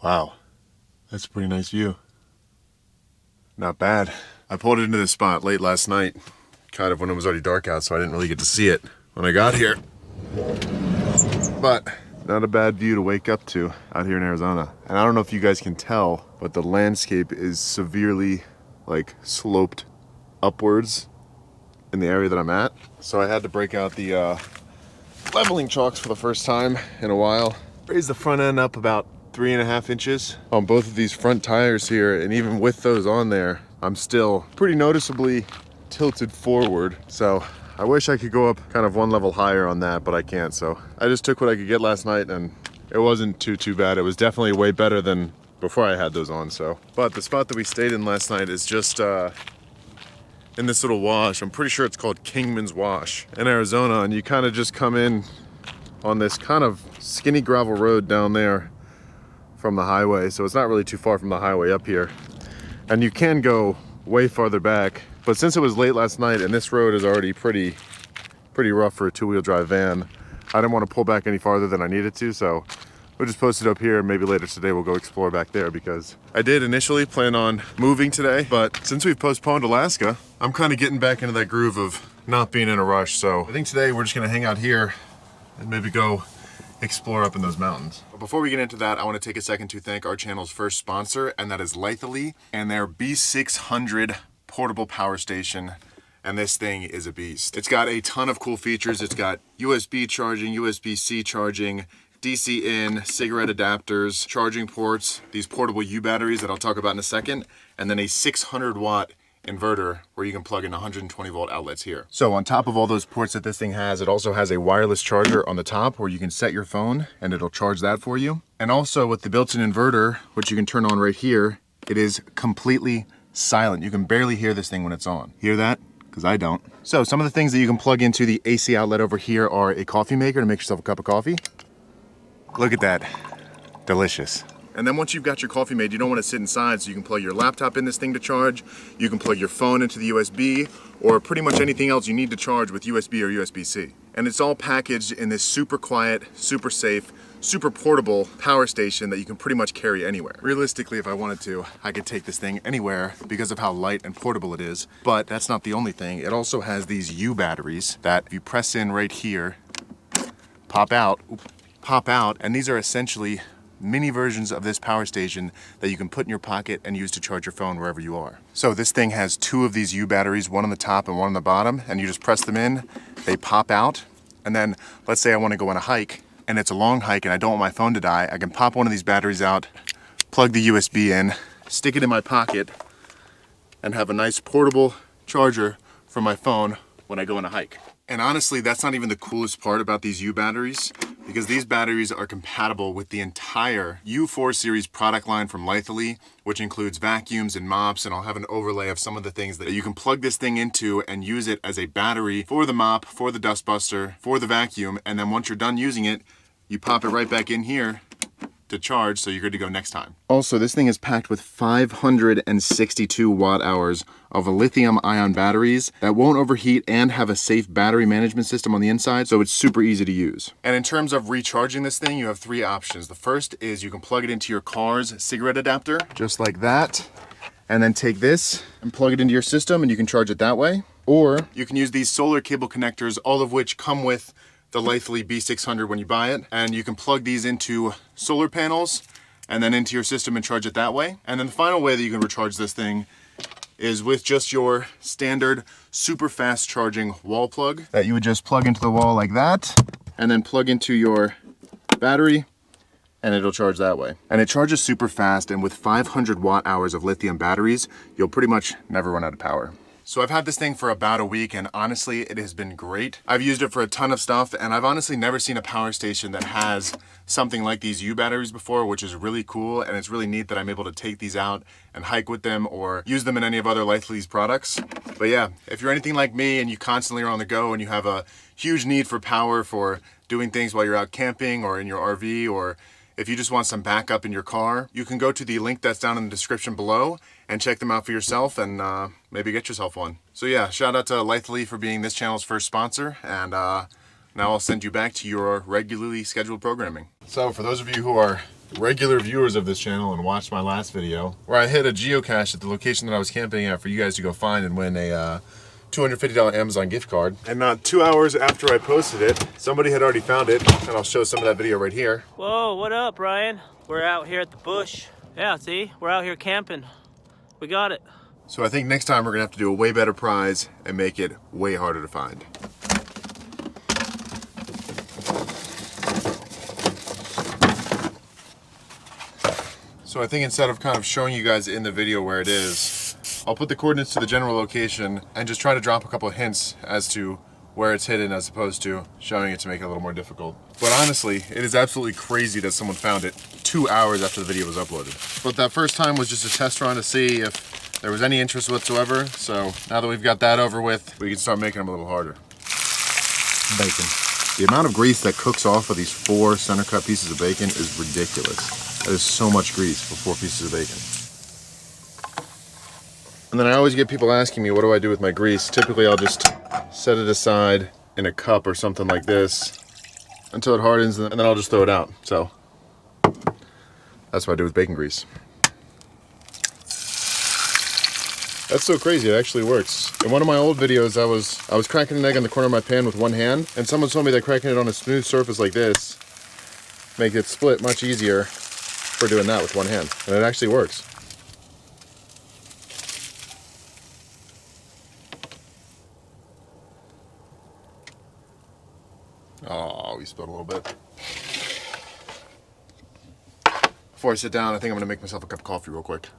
Wow, that's a pretty nice view. Not bad. I pulled it into this spot late last night, kind of when it was already dark out, so I didn't really get to see it when I got here. But not a bad view to wake up to out here in Arizona. And I don't know if you guys can tell, but the landscape is severely like sloped upwards in the area that I'm at. So I had to break out the leveling chalks for the first time in a while. Raise the front end up about 3.5 inches on both of these front tires here, and even with those on there, I'm still pretty noticeably tilted forward. So I wish I could go up kind of one level higher on that, but I can't. So I just took what I could get last night, and it wasn't too bad. It was definitely way better than before I had those on. So, but the spot that we stayed in last night is just in this little wash. I'm pretty sure it's called Kingman's Wash in Arizona, and you kind of just come in on this kind of skinny gravel road down there from the highway. So it's not really too far from the highway up here, and you can go way farther back. But since it was late last night and this road is already pretty rough for a two-wheel drive van, I didn't want to pull back any farther than I needed to. So we'll just post it up here, and maybe later today we'll go explore back there, because I did initially plan on moving today, but since we've postponed Alaska, I'm kind of getting back into that groove of not being in a rush. So I think today we're just gonna hang out here and maybe go explore up in those mountains. But before we get into that, I want to take a second to thank our channel's first sponsor, and that is Litely and their B600 portable power station. And this thing is a beast. It's got a ton of cool features. It's got USB charging, USB-C charging, DC in, cigarette adapters, charging ports, these portable U batteries that I'll talk about in a second, and then a 600 watt inverter where you can plug in 120 volt outlets here. So on top of all those ports that this thing has, it also has a wireless charger on the top where you can set your phone and it'll charge that for you. And also with the built-in inverter, which you can turn on right here, it is completely silent. You can barely hear this thing when it's on. Hear that? Because I don't. So some of the things that you can plug into the AC outlet over here are a coffee maker to make yourself a cup of coffee. Look at that. Delicious. And then once you've got your coffee made, you don't want to sit inside, so you can plug your laptop in this thing to charge. You can plug your phone into the USB, or pretty much anything else you need to charge with USB or USB-C. And it's all packaged in this super quiet, super safe, super portable power station that you can pretty much carry anywhere. Realistically, if I wanted to, I could take this thing anywhere because of how light and portable it is. But that's not the only thing. It also has these U batteries that if you press in right here, pop out, and these are essentially mini versions of this power station that you can put in your pocket and use to charge your phone wherever you are. So this thing has two of these U batteries, one on the top and one on the bottom, and you just press them in, they pop out, and then let's say I want to go on a hike, and it's a long hike and I don't want my phone to die, I can pop one of these batteries out, plug the USB in, stick it in my pocket, and have a nice portable charger for my phone when I go on a hike. And honestly, that's not even the coolest part about these U batteries, because these batteries are compatible with the entire U4 series product line from Litely, which includes vacuums and mops, and I'll have an overlay of some of the things that you can plug this thing into and use it as a battery for the mop, for the dustbuster, for the vacuum, and then once you're done using it, you pop it right back in here to charge, so you're good to go next time. Also, this thing is packed with 562 watt hours of lithium ion batteries that won't overheat and have a safe battery management system on the inside, so it's super easy to use. And in terms of recharging this thing, you have three options. The first is you can plug it into your car's cigarette adapter, just like that, and then take this and plug it into your system and you can charge it that way. Or you can use these solar cable connectors, all of which come with the Litely B600 when you buy it, and you can plug these into solar panels and then into your system and charge it that way. And then the final way that you can recharge this thing is with just your standard super fast charging wall plug that you would just plug into the wall like that, and then plug into your battery, and it'll charge that way. And it charges super fast, and with 500 watt hours of lithium batteries, you'll pretty much never run out of power. So I've had this thing for about a week, and honestly, it has been great. I've used it for a ton of stuff, and I've honestly never seen a power station that has something like these U batteries before, which is really cool, and it's really neat that I'm able to take these out and hike with them or use them in any of other Litely's products. But yeah, if you're anything like me and you constantly are on the go and you have a huge need for power for doing things while you're out camping or in your RV, or if you just want some backup in your car, you can go to the link that's down in the description below and check them out for yourself and maybe get yourself one. So yeah, shout out to Litely for being this channel's first sponsor, and now Now I'll send you back to your regularly scheduled programming. So for those of you who are regular viewers of this channel and watched my last video, where I hit a geocache at the location that I was camping at for you guys to go find and win a $250 Amazon gift card. And not 2 hours after I posted it, somebody had already found it, and I'll show some of that video right here. Whoa, what up, Ryan? We're out here at the bush. Yeah, see? We're out here camping. We got it. So I think next time we're gonna have to do a way better prize and make it way harder to find. So I think instead of kind of showing you guys in the video where it is, I'll put the coordinates to the general location and just try to drop a couple of hints as to where it's hidden as opposed to showing it to make it a little more difficult. But honestly, it is absolutely crazy that someone found it 2 hours after the video was uploaded. But that first time was just a test run to see if there was any interest whatsoever. So now that we've got that over with, we can start making them a little harder. Bacon. The amount of grease that cooks off of these 4 center cut pieces of bacon is ridiculous. That is so much grease for 4 pieces of bacon. And then I always get people asking me, what do I do with my grease? Typically I'll just set it aside in a cup or something like this until it hardens, and then I'll just throw it out. So that's what I do with bacon grease. That's so crazy, it actually works. In one of my old videos, I was cracking an egg on the corner of my pan with one hand, and someone told me that cracking it on a smooth surface like this makes it split much easier for doing that with one hand. And it actually works. Oh, we spilled a little bit. Before I sit down, I think I'm gonna make myself a cup of coffee real quick.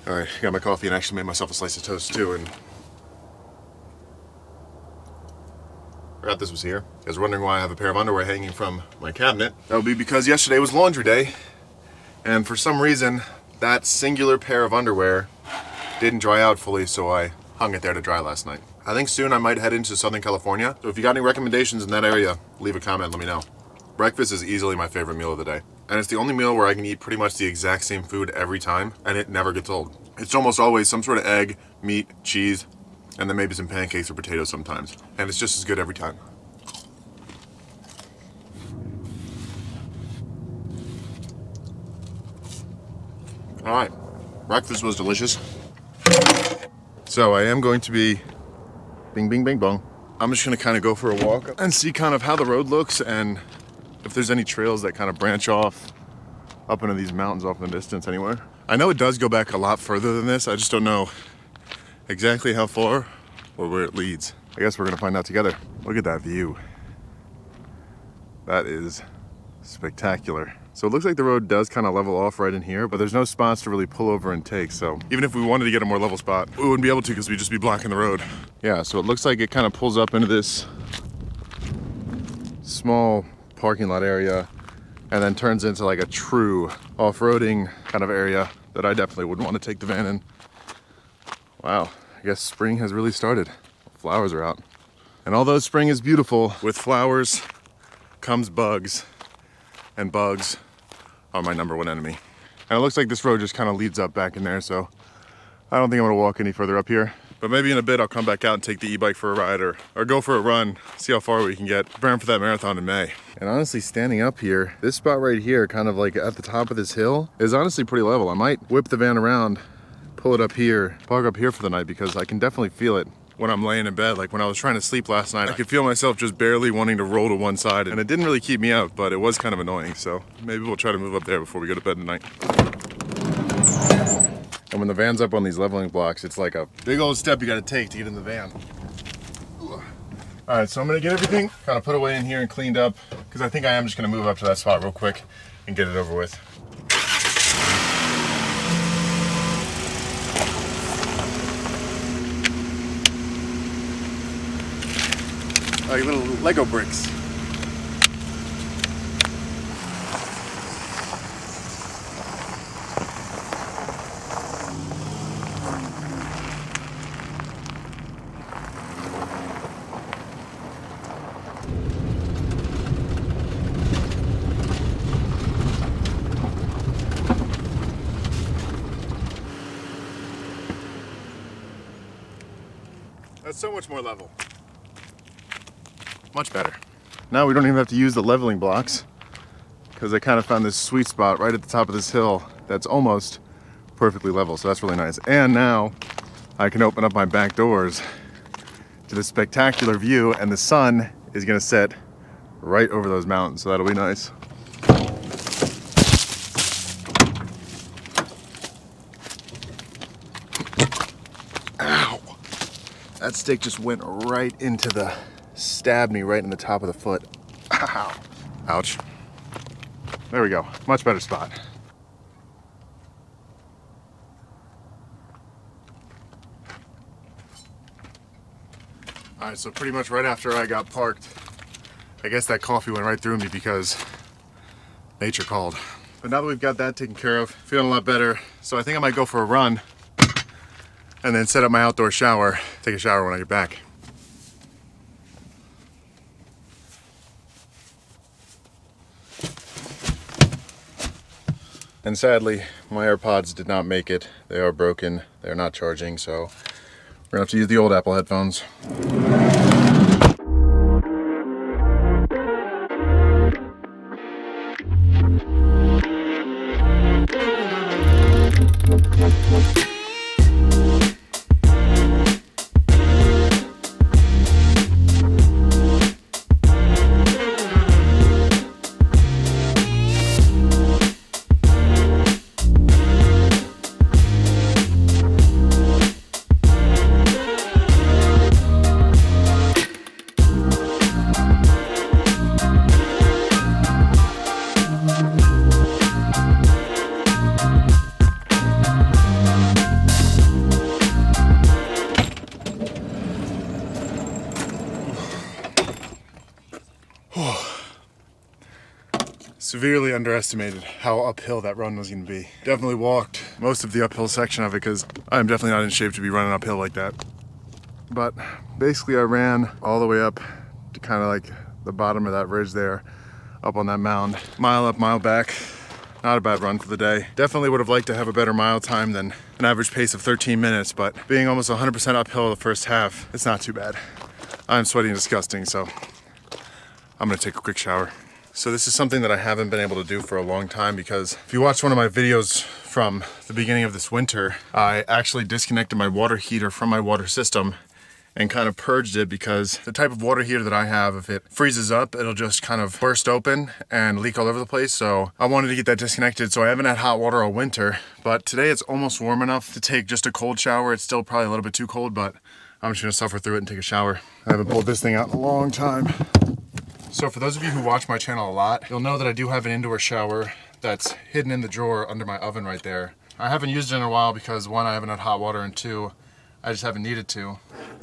All right, got my coffee and actually made myself a slice of toast too, and forgot this was here. You guys are wondering why I have a pair of underwear hanging from my cabinet. That would be because yesterday was laundry day, and for some reason, that singular pair of underwear didn't dry out fully, so I hung it there to dry last night. I think soon I might head into Southern California, so if you got any recommendations in that area, leave a comment, let me know. Breakfast is easily my favorite meal of the day. And it's the only meal where I can eat pretty much the exact same food every time, and it never gets old. It's almost always some sort of egg, meat, cheese, and then maybe some pancakes or potatoes sometimes. And it's just as good every time. All right, breakfast was delicious. So I am going to be bing, bing, bing, bong. I'm just gonna kind of go for a walk and see kind of how the road looks and if there's any trails that kind of branch off up into these mountains off in the distance anywhere. I know it does go back a lot further than this. I just don't know exactly how far or where it leads. I guess we're gonna find out together. Look at that view. That is spectacular. So it looks like the road does kind of level off right in here, but there's no spots to really pull over and take. So even if we wanted to get a more level spot, we wouldn't be able to because we'd just be blocking the road. Yeah, so it looks like it kind of pulls up into this small parking lot area and then turns into like a true off-roading kind of area that I definitely wouldn't want to take the van in. Wow, I guess spring has really started. Flowers are out. And although spring is beautiful, with flowers comes bugs, and bugs are my #1 enemy. And it looks like this road just kind of leads up back in there, so I don't think I'm gonna walk any further up here. But maybe in a bit I'll come back out and take the e-bike for a ride or go for a run, see how far we can get, preparing for that marathon in May. And honestly, standing up here, this spot right here, kind of like at the top of this hill, is honestly pretty level. I might whip the van around, pull it up here, park up here for the night, because I can definitely feel it when I'm laying in bed. Like when I was trying to sleep last night, I could feel myself just barely wanting to roll to one side, and it didn't really keep me up, but it was kind of annoying. So maybe we'll try to move up there before we go to bed tonight. And when the van's up on these leveling blocks, it's like a big old step you gotta take to get in the van. All right, so I'm gonna get everything kind of put away in here and cleaned up, because I think I am just gonna move up to that spot real quick and get it over with. Like little Lego bricks. That's so much more level. Much better. Now we don't even have to use the leveling blocks because I kind of found this sweet spot right at the top of this hill that's almost perfectly level, so that's really nice. And now I can open up my back doors to this spectacular view, and the sun is gonna set right over those mountains, so that'll be nice. Ow! That stick just went right into stabbed me right in the top of the foot. Ow! Ouch. There we go, much better spot. All right, so pretty much right after I got parked, I guess that coffee went right through me because nature called. But now that we've got that taken care of, feeling a lot better. So I think I might go for a run and then set up my outdoor shower, take a shower when I get back. And sadly, my AirPods did not make it. They are broken, they're not charging, so we're gonna have to use the old Apple headphones. Severely underestimated how uphill that run was going to be. Definitely walked most of the uphill section of it because I'm definitely not in shape to be running uphill like that. But basically I ran all the way up to kind of like the bottom of that ridge there, up on that mound. Mile up, mile back. Not a bad run for the day. Definitely would have liked to have a better mile time than an average pace of 13 minutes, but being almost 100% uphill the first half, it's not too bad. I'm sweating disgusting, so I'm gonna take a quick shower. So this is something that I haven't been able to do for a long time because if you watch one of my videos from the beginning of this winter, I actually disconnected my water heater from my water system and kind of purged it because the type of water heater that I have, if it freezes up, it'll just kind of burst open and leak all over the place. So I wanted to get that disconnected. So I haven't had hot water all winter, but today it's almost warm enough to take just a cold shower. It's still probably a little bit too cold, but I'm just gonna suffer through it and take a shower. I haven't pulled this thing out in a long time. So for those of you who watch my channel a lot, you'll know that I do have an indoor shower that's hidden in the drawer under my oven right there. I haven't used it in a while because one, I haven't had hot water, and two, I just haven't needed to.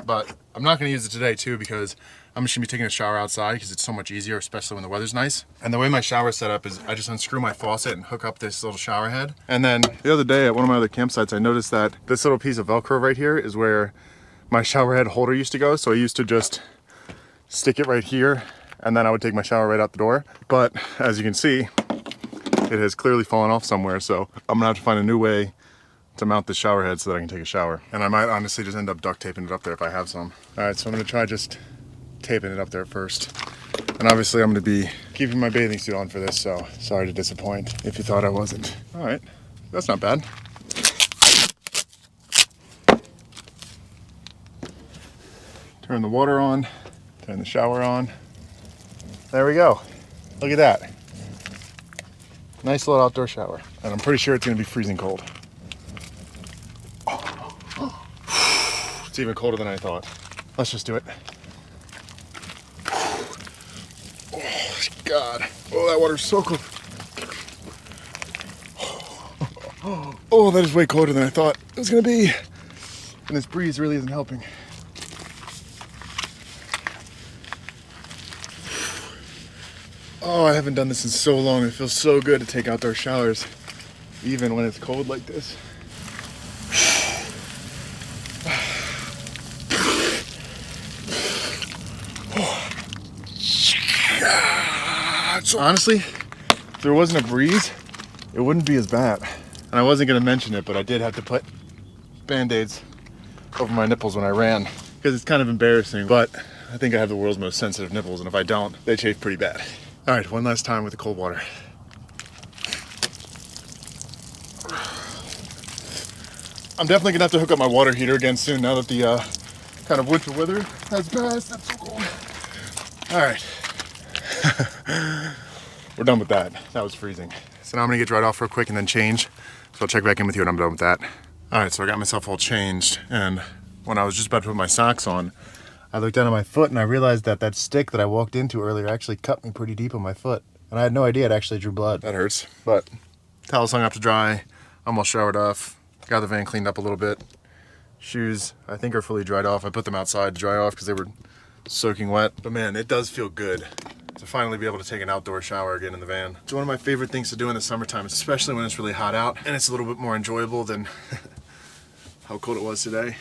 But I'm not gonna use it today too because I'm just gonna be taking a shower outside because it's so much easier, especially when the weather's nice. And the way my shower is set up is I just unscrew my faucet and hook up this little shower head. And then the other day at one of my other campsites, I noticed that this little piece of Velcro right here is where my shower head holder used to go. So I used to just stick it right here and then I would take my shower right out the door. But as you can see, it has clearly fallen off somewhere. So I'm gonna have to find a new way to mount the shower head so that I can take a shower. And I might honestly just end up duct taping it up there if I have some. All right, so I'm gonna try just taping it up there first. And obviously I'm gonna be keeping my bathing suit on for this, so sorry to disappoint if you thought I wasn't. All right, that's not bad. Turn the water on, turn the shower on. There we go. Look at that. Nice little outdoor shower. And I'm pretty sure it's gonna be freezing cold. It's even colder than I thought. Let's just do it. Oh, God. Oh, that water's so cold. Oh, that is way colder than I thought it was gonna be. And this breeze really isn't helping. Oh, I haven't done this in so long. It feels so good to take outdoor showers, even when it's cold like this. So honestly, if there wasn't a breeze, it wouldn't be as bad. And I wasn't gonna mention it, but I did have to put Band-Aids over my nipples when I ran because it's kind of embarrassing. But I think I have the world's most sensitive nipples, and if I don't, they chafe pretty bad. All right, one last time with the cold water. I'm definitely gonna have to hook up my water heater again soon now that the kind of winter weather has passed. That's so cold. All right. We're done with that. That was freezing. So now I'm gonna get dried off real quick and then change. So I'll check back in with you when I'm done with that. All right, so I got myself all changed, and when I was just about to put my socks on, I looked down at my foot and I realized that that stick that I walked into earlier actually cut me pretty deep on my foot. And I had no idea it actually drew blood. That hurts, but towels hung up to dry. I'm all showered off. Got the van cleaned up a little bit. Shoes, I think, are fully dried off. I put them outside to dry off because they were soaking wet. But man, it does feel good to finally be able to take an outdoor shower again in the van. It's one of my favorite things to do in the summertime, especially when it's really hot out, and it's a little bit more enjoyable than how cold it was today.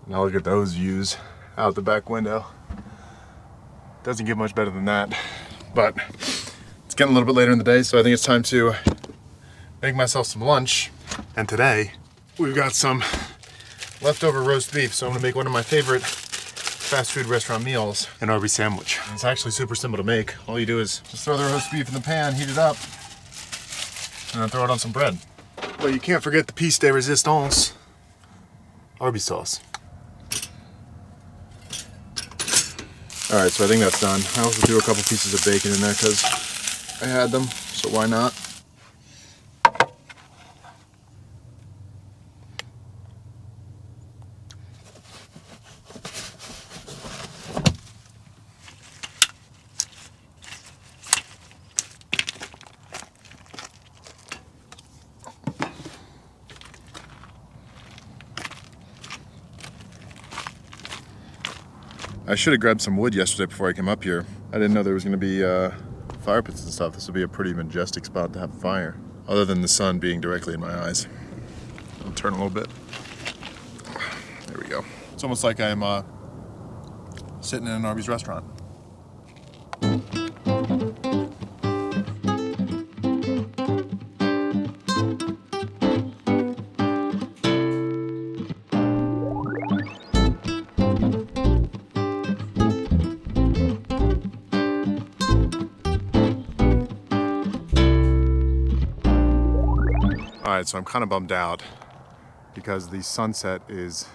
Now look at those views out the back window. Doesn't get much better than that, but it's getting a little bit later in the day, so I think it's time to make myself some lunch. And today, we've got some leftover roast beef, so I'm gonna make one of my favorite fast food restaurant meals, an Arby's sandwich. And it's actually super simple to make. All you do is just throw the roast beef in the pan, heat it up, and then throw it on some bread. But you can't forget the piece de resistance, Arby's sauce. All right, so I think that's done. I also threw a couple pieces of bacon in there because I had them, so why not? I should have grabbed some wood yesterday before I came up here. I didn't know there was going to be fire pits and stuff. This would be a pretty majestic spot to have a fire, other than the sun being directly in my eyes. I'll turn a little bit. There we go. It's almost like I'm sitting in an Arby's restaurant. All right, so I'm kind of bummed out because the sunset is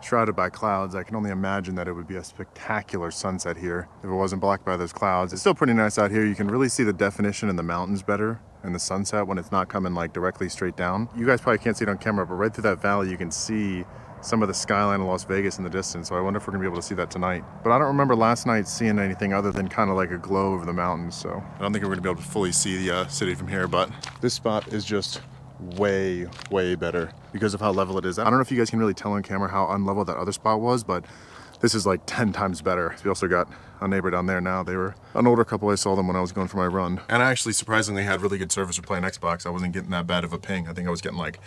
shrouded by clouds. I can only imagine that it would be a spectacular sunset here if it wasn't blocked by those clouds. It's still pretty nice out here. You can really see the definition in the mountains better in the sunset when it's not coming like directly straight down. You guys probably can't see it on camera, but right through that valley you can see some of the skyline of Las Vegas in the distance, so I wonder if we're gonna be able to see that tonight. But I don't remember last night seeing anything other than kind of like a glow over the mountains, so I don't think we're gonna be able to fully see the city from here, but this spot is just way better because of how level it is. I don't know if you guys can really tell on camera how unlevel that other spot was, but this is like 10 times better. We also got a neighbor down there now. They were an older couple. I saw them when I was going for my run. And I actually surprisingly had really good service for playing Xbox. I wasn't getting that bad of a ping. I think I was getting like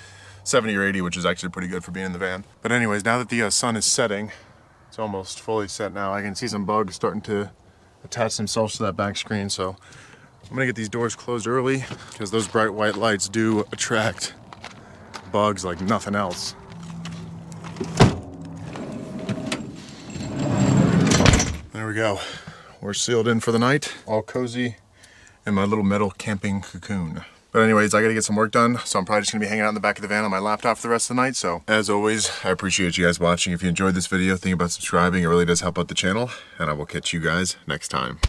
70 or 80, which is actually pretty good for being in the van. But anyways, now that the sun is setting, it's almost fully set now. I can see some bugs starting to attach themselves to that back screen. So I'm gonna get these doors closed early because those bright white lights do attract bugs like nothing else. There we go. We're sealed in for the night, all cozy in my little metal camping cocoon. But anyways, I gotta get some work done, so I'm probably just gonna be hanging out in the back of the van on my laptop for the rest of the night. So as always, I appreciate you guys watching. If you enjoyed this video, think about subscribing. It really does help out the channel, and I will catch you guys next time.